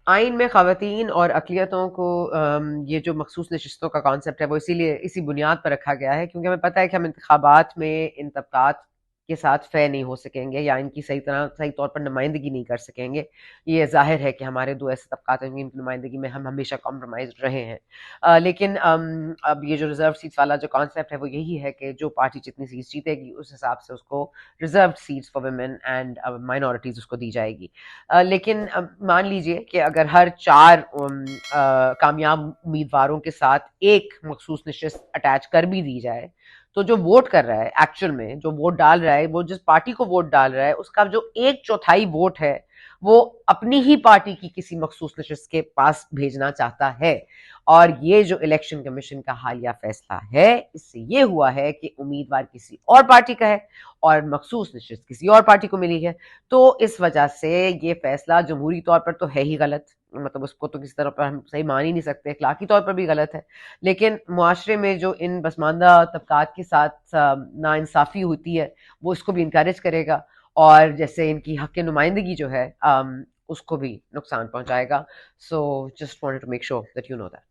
آئین میں خواتین اور اقلیتوں کو یہ جو مخصوص نشستوں کا کانسیپٹ ہے وہ اسی بنیاد پر رکھا گیا ہے کیونکہ ہمیں پتہ ہے کہ ہم انتخابات میں ان طبقات کے ساتھ فے نہیں ہو سکیں گے یا ان کی صحیح طور پر نمائندگی نہیں کر سکیں گے. یہ ظاہر ہے کہ ہمارے دو ایسے طبقات ہیں جن کی نمائندگی میں ہم ہمیشہ کمپرومائز رہے ہیں. لیکن اب یہ جو ریزرو سیٹس والا جو کانسیپٹ ہے وہ یہی ہے کہ جو پارٹی جتنی سیٹس جیتے گی اس حساب سے اس کو reserved seats for women and minorities اس کو دی جائے گی. لیکن مان لیجئے کہ اگر ہر 4 کامیاب امیدواروں کے ساتھ ایک مخصوص نشست اٹیچ کر بھی دی جائے تو جو ووٹ کر رہا ہے ایکچوئل میں جو ووٹ ڈال رہا ہے وہ جس پارٹی کو ووٹ ڈال رہا ہے اس کا جو 1/4 ووٹ ہے وہ اپنی ہی پارٹی کی کسی مخصوص نشست کے پاس بھیجنا چاہتا ہے. اور یہ جو الیکشن کمیشن کا حالیہ فیصلہ ہے اس سے یہ ہوا ہے کہ امیدوار کسی اور پارٹی کا ہے اور مخصوص نشست کسی اور پارٹی کو ملی ہے. تو اس وجہ سے یہ فیصلہ جمہوری طور پر تو ہے ہی غلط, مطلب اس کو تو کسی طرح پر ہم صحیح مان ہی نہیں سکتے, اخلاقی طور پر بھی غلط ہے. لیکن معاشرے میں جو ان پسماندہ طبقات کے ساتھ ناانصافی ہوتی ہے وہ اس کو بھی انکریج کرے گا اور جیسے ان کی حق نمائندگی جو ہے اس کو بھی نقصان پہنچائے گا. So just wanted to make sure that you know that.